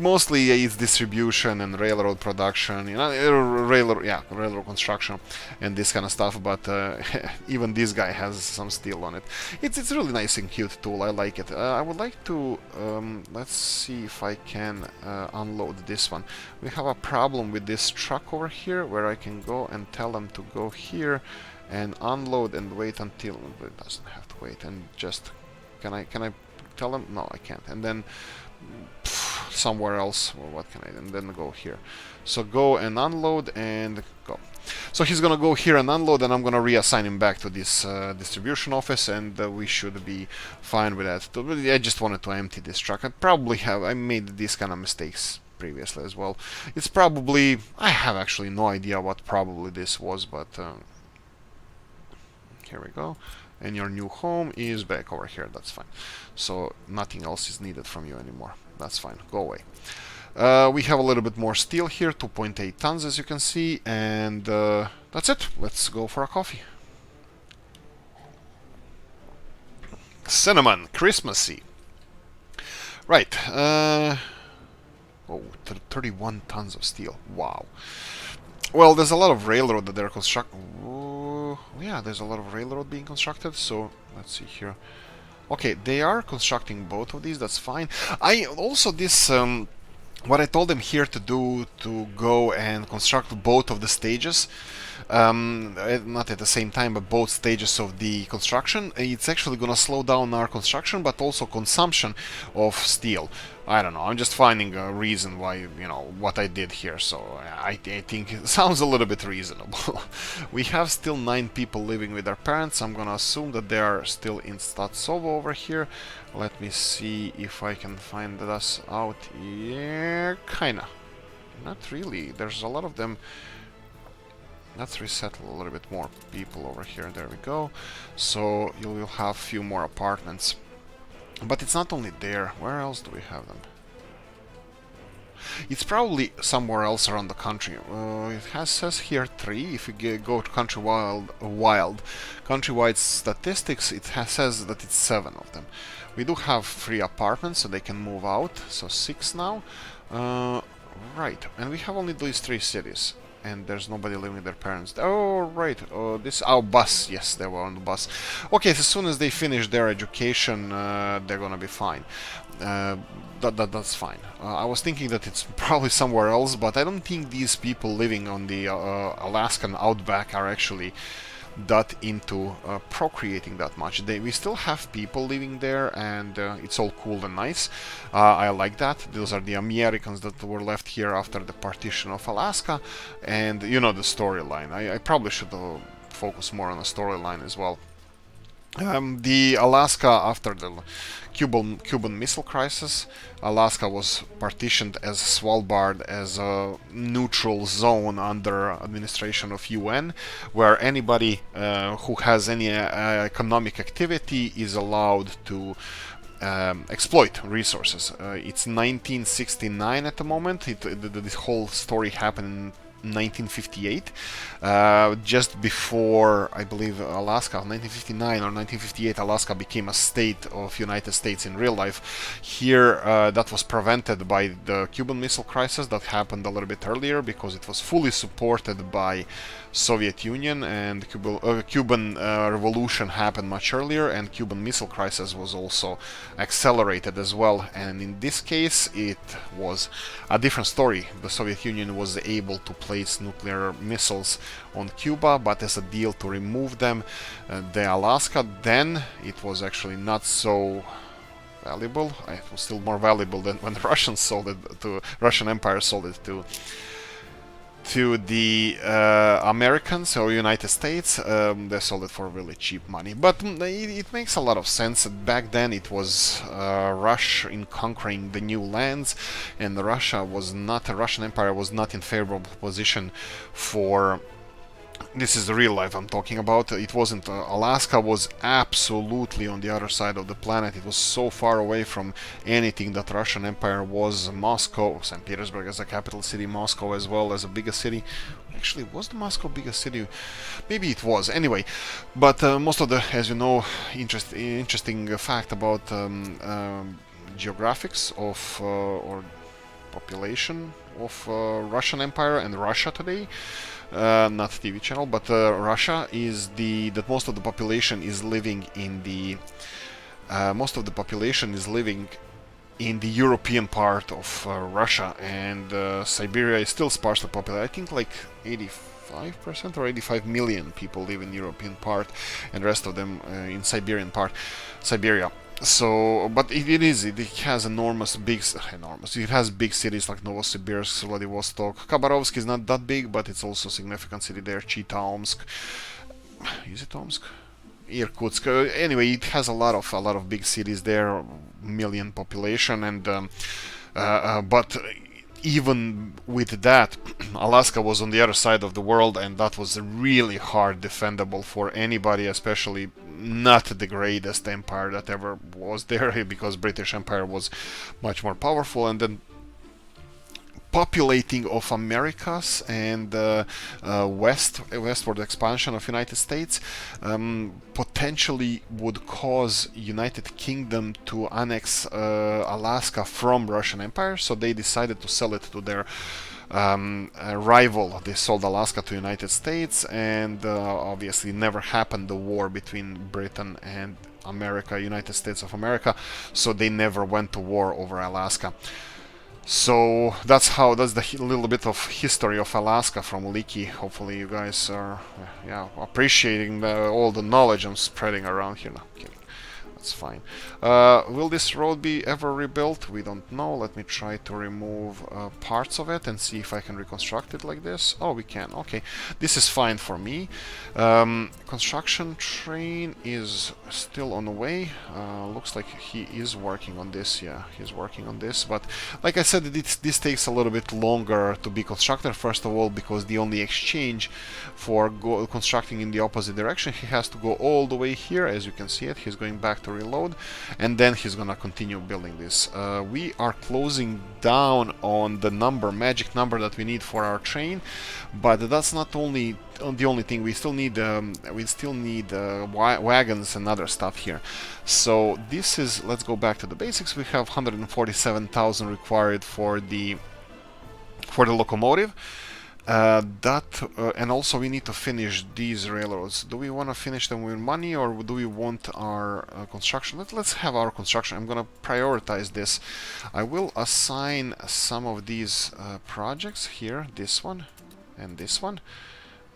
mostly it's distribution and railroad production, railroad construction and this kind of stuff. But even this guy has some steel on it. It's a really nice and cute tool. I like it. I would like to let's see if I can unload this one. We have a problem with this truck over here, where I can go and tell them to go here and unload and wait until it doesn't have to wait, and just can I tell them? No, I can't. And then somewhere else, or what can I, and then go here. So go and unload and go. So he's gonna go here and unload, and I'm gonna reassign him back to this distribution office, and we should be fine with that. I just wanted to empty this truck. I made these kind of mistakes previously as well. It's probably, I have actually no idea what probably this was, but here we go. And your new home is back over here. That's fine. So nothing else is needed from you anymore. That's fine. Go away. We have a little bit more steel here, 2.8 tons, as you can see, and that's it. Let's go for a coffee. Cinnamon, Christmassy. Right. 31 tons of steel. Wow. Well, there's a lot of railroad that they're constructing. Yeah, there's a lot of railroad being constructed. So let's see here. Okay, they are constructing both of these. That's fine. What I told them here to do, to go and construct both of the stages, not at the same time, but both stages of the construction. It's actually going to slow down our construction, but also consumption of steel. I don't know. I'm just finding a reason why, what I did here. So I think it sounds a little bit reasonable. We have still 9 people living with their parents. I'm gonna assume that they are still in Statsovo over here. Let me see if I can find us out. Yeah, kinda. Not really. There's a lot of them. Let's resettle a little bit more people over here. There we go. So you will have a few more apartments. But it's not only there. Where else do we have them? It's probably somewhere else around the country. Says here 3. If you go to countrywide statistics, it says that it's 7 of them. We do have 3 apartments, so they can move out. So 6 now. Right, and we have only these 3 cities. And there's nobody living with their parents. Oh, right. Oh, bus. Yes, they were on the bus. Okay, so as soon as they finish their education, they're gonna be fine. That's fine. I was thinking that it's probably somewhere else, but I don't think these people living on the Alaskan outback are actually that into procreating that much. We still have people living there, and it's all cool and nice. I like that. Those are the Americans that were left here after the partition of Alaska, and the storyline. I probably should focus more on the storyline as well. The Alaska, after the Cuban Missile Crisis, Alaska was partitioned as Svalbard as a neutral zone under administration of UN, where anybody who has any economic activity is allowed to exploit resources. It's 1969 at the moment. This whole story happened in 1958, just before, I believe, Alaska, 1959 or 1958, Alaska became a state of United States in real life. Here, that was prevented by the Cuban Missile Crisis that happened a little bit earlier, because it was fully supported by Soviet Union, and Cuban Revolution happened much earlier, and Cuban Missile Crisis was also accelerated as well. And in this case, it was a different story. The Soviet Union was able to place nuclear missiles on Cuba, but as a deal to remove them, the Alaska, then it was actually not so valuable. It was still more valuable than when the Russians sold it to Russian Empire sold it to the Americans or United States. They sold it for really cheap money, but it makes a lot of sense. Back then it was Russia in conquering the new lands, and the Russian Empire was not in favorable position for. This is the real life I'm talking about. It wasn't. Alaska was absolutely on the other side of the planet. It was so far away from anything that Russian Empire was. Moscow, St. Petersburg as a capital city, Moscow as well as a biggest city. Actually, was the Moscow biggest city? Maybe it was. Anyway, but most of the, as you know, interesting fact about geographics of or population of Russian Empire and Russia today. Not TV channel, but Russia is that most of the population is living in the European part of Russia, and Siberia is still sparsely populated. I think like 85% or 85 million people live in the European part, and the rest of them in Siberia. So, but it has it has big cities like Novosibirsk, Vladivostok. Khabarovsk is not that big, but it's also a significant city there. Chita, Omsk. Is it Omsk? Irkutsk. Anyway, it has a lot of big cities there, million population, and but even with that, Alaska was on the other side of the world, and that was really hard defendable for anybody, especially not the greatest empire that ever was there, because British Empire was much more powerful. And then populating of Americas and westward expansion of United States potentially would cause United Kingdom to annex Alaska from Russian Empire, so they decided to sell it to their rival. They sold Alaska to United States, and obviously never happened the war between Britain and America, United States of America, so they never went to war over Alaska. So that's the little bit of history of Alaska from Oolykee. Hopefully you guys are appreciating all the knowledge I'm spreading around here. No, kidding. That's fine. Will this road be ever rebuilt? We don't know. Let me try to remove parts of it and see if I can reconstruct it like this. Oh, we can. Okay, this is fine for me. Construction train is still on the way. Looks like he is working on this. Yeah, he's working on this. But like I said, this takes a little bit longer to be constructed. First of all, because the only exchange for constructing in the opposite direction, he has to go all the way here. As you can see it, he's going back to reload, and then he's gonna continue building this. We are closing down on the magic number that we need for our train, but that's not the only thing. We still need wagons and other stuff here. So this is, let's go back to the basics. We have 147,000 required for the locomotive. And also we need to finish these railroads. Do we want to finish them with money, or do we want our construction? Let's have our construction. I'm gonna prioritize this. I will assign some of these projects here, this one and this one,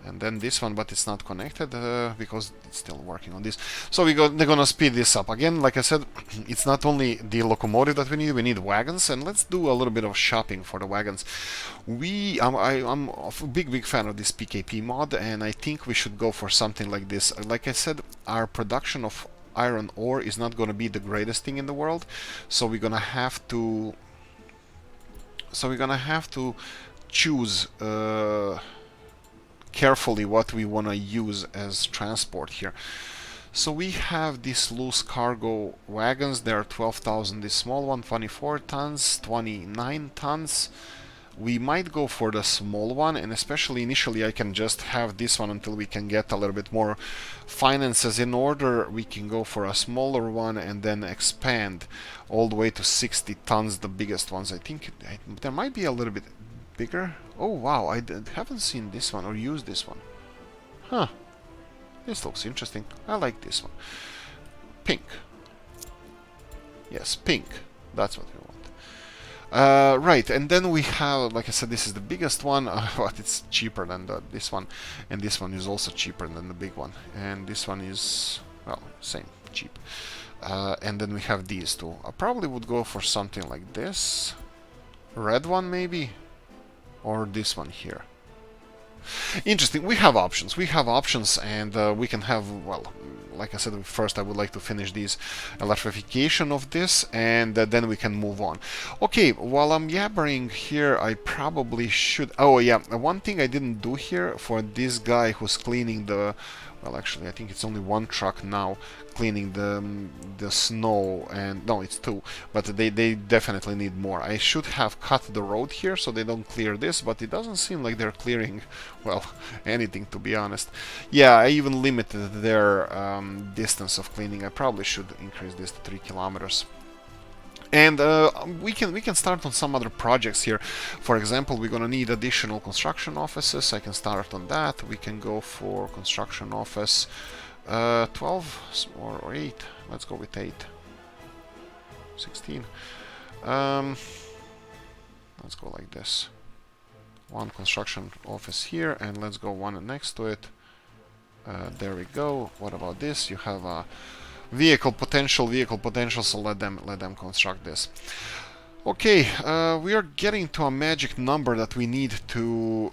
and then this one, but it's not connected because it's still working on this. So they're gonna speed this up. Again, like I said, it's not only the locomotive that we need wagons, and let's do a little bit of shopping for the wagons. I'm a big fan of this PKP mod, and I think we should go for something like this. Like I said, our production of iron ore is not gonna be the greatest thing in the world, so we're gonna have to choose carefully what we want to use as transport here. So we have these loose cargo wagons. There are 12,000. This small one, 24 tons, 29 tons. We might go for the small one, and especially initially I can just have this one until we can get a little bit more finances in order. We can go for a smaller one and then expand all the way to 60 tons, the biggest ones. I think there might be a little bit bigger. Oh wow, I haven't seen this one or used this one. Huh. This looks interesting. I like this one. Pink. Yes, pink. That's what we want. Right, and then we have, like I said, this is the biggest one, but it's cheaper than this one. And this one is also cheaper than the big one. And this one is, well, same, cheap. And then we have these two. I probably would go for something like this. Red one, maybe? Or this one here. Interesting. We have options, and we can have, well, like I said, first I would like to finish this electrification of this, and then we can move on. Okay, while I'm yabbering here, I probably should... Oh yeah, one thing I didn't do here for this guy who's cleaning the... Well, actually, I think it's only one truck now cleaning the snow, and no, it's two, but they definitely need more. I should have cut the road here so they don't clear this, but it doesn't seem like they're clearing, well, anything, to be honest. Yeah, I even limited their distance of cleaning. I probably should increase this to 3 kilometers. And we can start on some other projects here. For example, we're gonna need additional construction offices. I can start on that. We can go for construction office 12 or 8. Let's go with 8. 16. Let's go like this. One construction office here, and let's go one next to it. There we go. What about this? You have a vehicle potential, so let them construct this. Okay, we are getting to a magic number that we need to...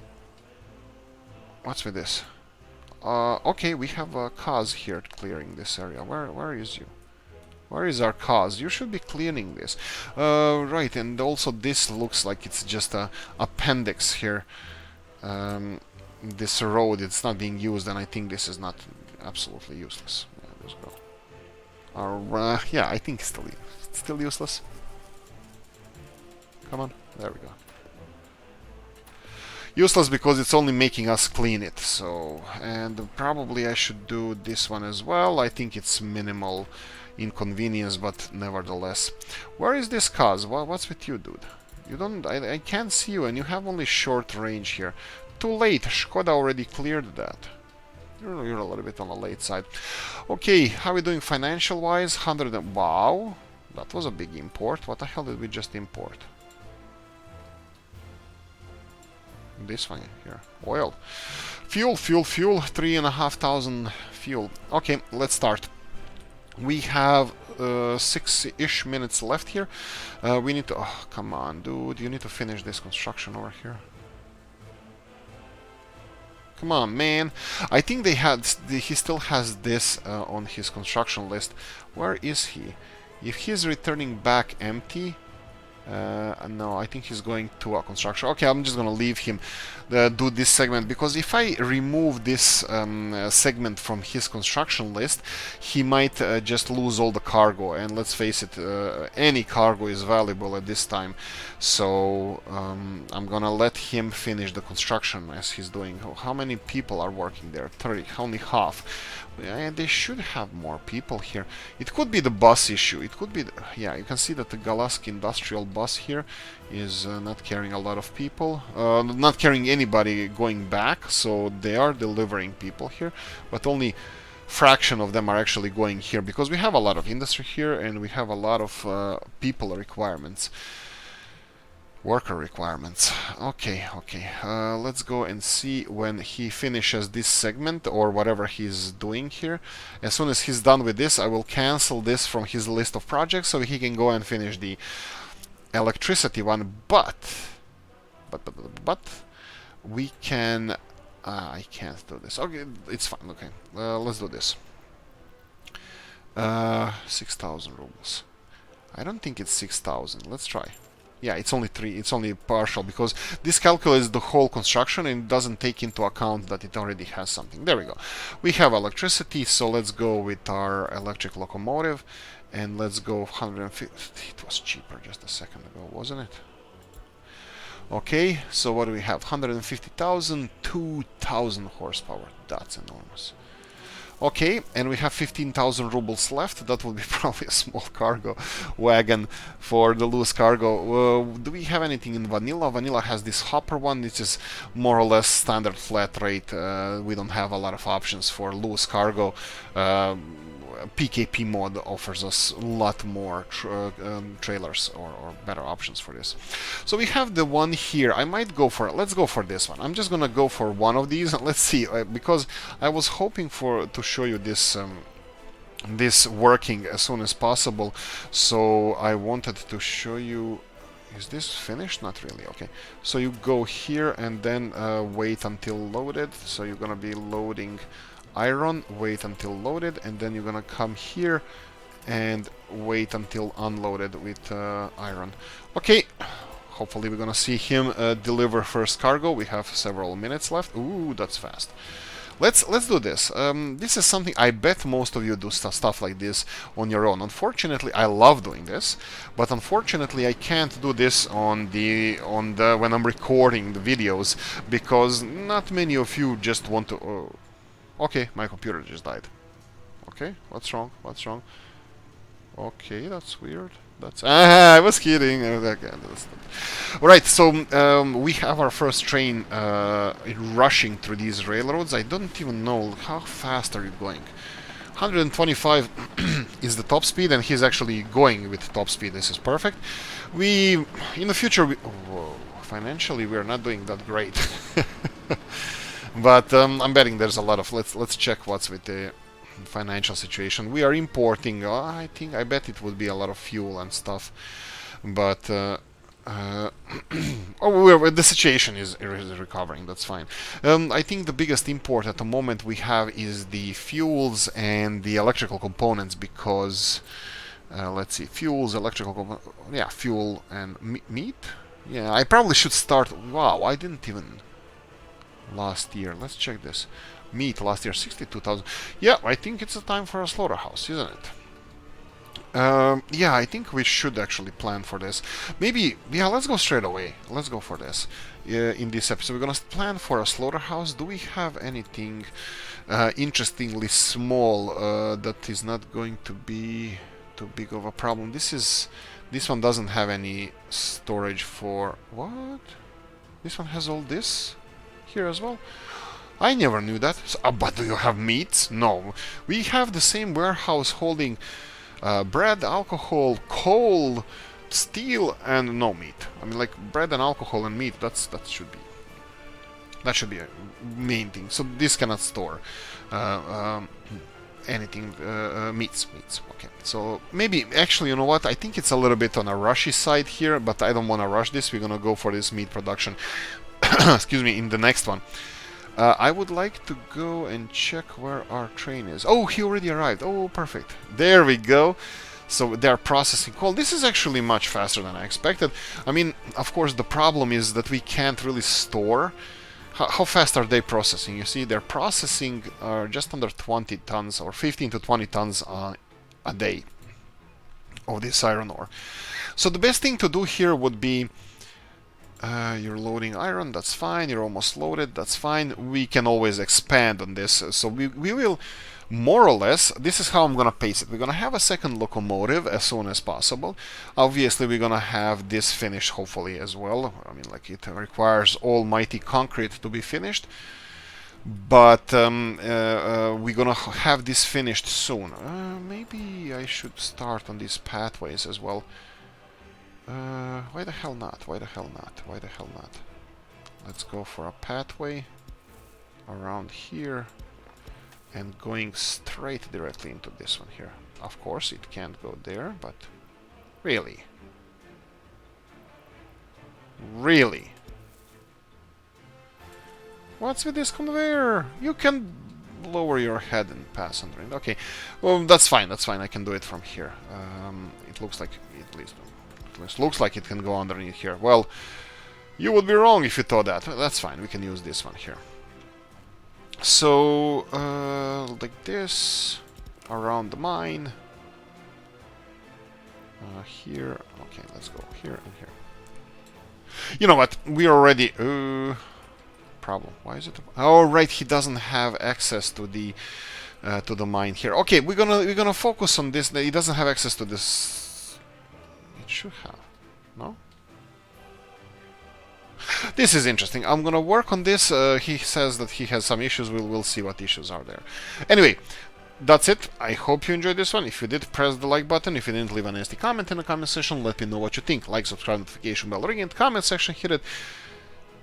What's with this? Okay, we have a cause here clearing this area. Where is you? Where is our cause? You should be cleaning this. Right, and also this looks like it's just a appendix here. This road, it's not being used, and I think this is not absolutely useless. Yeah, let's go. Yeah, I think it's still useless. Come on, there we go. Useless because it's only making us clean it, so... And probably I should do this one as well. I think it's minimal inconvenience, but nevertheless. Where is this cause? What's with you, dude? You don't... I can't see you, and you have only short range here. Too late, Skoda already cleared that. You're a little bit on the late side. Okay, how are we doing financial-wise? 100 and... Wow! That was a big import. What the hell did we just import? This one here. Oil. Fuel. 3,500 fuel. Okay, let's start. We have 6-ish minutes left here. We need to... Oh, come on, dude. You need to finish this construction over here. Come on, man. I think they had... He still has this on his construction list. Where is he? If he's returning back empty... no, I think he's going to a construction. Okay, I'm just gonna leave him do this segment, because if I remove this segment from his construction list, he might just lose all the cargo, and let's face it, any cargo is valuable at this time. So I'm gonna let him finish the construction as he's doing. How many people are working there? 30, only half. And they should have more people here. It could be the bus issue. It could be... yeah, you can see that the Galask industrial bus here is not carrying a lot of people. Not carrying anybody going back, so they are delivering people here. But only fraction of them are actually going here, because we have a lot of industry here and we have a lot of people requirements. Worker requirements. Okay, let's go and see when he finishes this segment or whatever he's doing here. As soon as he's done with this, I will cancel this from his list of projects so he can go and finish the electricity one. But we can... I can't do this. Okay, it's fine. Okay, let's do this. 6,000 rubles. I don't think it's 6,000. Let's try. Yeah, it's only 3. It's only partial, because this calculates the whole construction and doesn't take into account that it already has something. There we go. We have electricity, so let's go with our electric locomotive, and let's go 150. It was cheaper just a second ago, wasn't it? Okay, so what do we have? 150,000, 2,000 horsepower. That's enormous. Okay, and we have 15,000 rubles left. That would be probably a small cargo wagon for the loose cargo. Do we have anything in vanilla? Vanilla has this hopper one. This is more or less standard flat rate. We don't have a lot of options for loose cargo. PKP mod offers us a lot more trailers or better options for this. So we have the one here. I might go for... let's go for this one. I'm just gonna go for one of these and let's see, because I was hoping to show you this this working as soon as possible. So I wanted to show you... Is this finished? Not really. Okay, so you go here and then wait until loaded. So you're gonna be loading iron, wait until loaded, and then you're gonna come here and wait until unloaded with iron. Okay, hopefully we're gonna see him deliver first cargo. We have several minutes left. Ooh, that's fast. Let's do this. This is something I bet most of you do stuff like this on your own. Unfortunately, I love doing this, but unfortunately I can't do this on the when I'm recording the videos, because not many of you just want to... Okay, my computer just died. Okay, what's wrong? What's wrong? Okay, that's weird. That's... I was kidding. Okay, alright, so we have our first train rushing through these railroads. I don't even know how fast are you going. 125 is the top speed, and he's actually going with top speed. This is perfect. In the future, whoa, financially we are not doing that great. But I'm betting there's a lot of... Let's check what's with the financial situation. We are importing... I bet it would be a lot of fuel and stuff. But... the situation is recovering, that's fine. I think the biggest import at the moment we have is the fuels and the electrical components, because... let's see, fuels, electrical... yeah, fuel and meat? Yeah, I probably should start... Wow, I didn't even... Last year, let's check this. Meat last year, 62,000. Yeah, I think it's a time for a slaughterhouse, isn't it? Yeah, I think we should actually plan for this. Maybe, yeah, let's go straight away. Let's go for this. In this episode, we're gonna plan for a slaughterhouse. Do we have anything interestingly small that is not going to be too big of a problem? This one doesn't have any storage for... What? This one has all this here as well? I never knew that. So, but do you have meats? No. We have the same warehouse holding bread, alcohol, coal, steel, and no meat. I mean, like, bread and alcohol and meat, that should be a main thing. So this cannot store. anything meats. Okay, so maybe actually, you know what? I think it's a little bit on a rushy side here, but I don't want to rush this. We're gonna go for this meat production. Excuse me, in the next one. I would like to go and check where our train is. Oh, he already arrived. Oh, perfect. There we go. So they're processing coal. This is actually much faster than I expected. I mean, of course, the problem is that we can't really store. How fast are they processing? You see, they're processing just under 20 tons or 15 to 20 tons a day of this iron ore. So the best thing to do here would be you're loading iron, that's fine. You're almost loaded, that's fine. We can always expand on this. So we will, more or less, this is how I'm going to pace it. We're going to have a second locomotive as soon as possible. Obviously, we're going to have this finished, hopefully, as well. I mean, like, it requires almighty concrete to be finished. But we're going to have this finished soon. Maybe I should start on these pathways as well. Why the hell not? Why the hell not? Why the hell not? Let's go for a pathway around here and going straight directly into this one here. Of course, it can't go there, but really? Really? What's with this conveyor? You can lower your head and pass under it. Okay, well, that's fine, that's fine. I can do it from here. It looks like, at least looks like it can go underneath here. Well, you would be wrong if you thought that. That's fine, we can use this one here. So, like this, around the mine. Here, okay, let's go here and here. You know what, we already... problem, why is it... Oh, right, he doesn't have access to the mine here. Okay, we're gonna focus on this. He doesn't have access to this... It should have, no? This is interesting. I'm gonna work on this. He says that he has some issues. We'll see what issues are there. Anyway, that's it. I hope you enjoyed this one. If you did, press the like button. If you didn't, leave a nasty comment in the comment section. Let me know what you think. Like, subscribe, notification bell, ring it, comment section, hit it.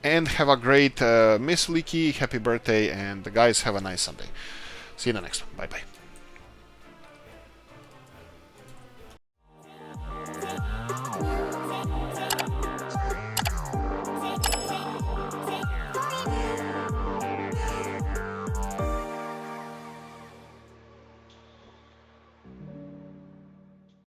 And have a great Miss Oolykee. Happy birthday. And guys, have a nice Sunday. See you in the next one. Bye-bye.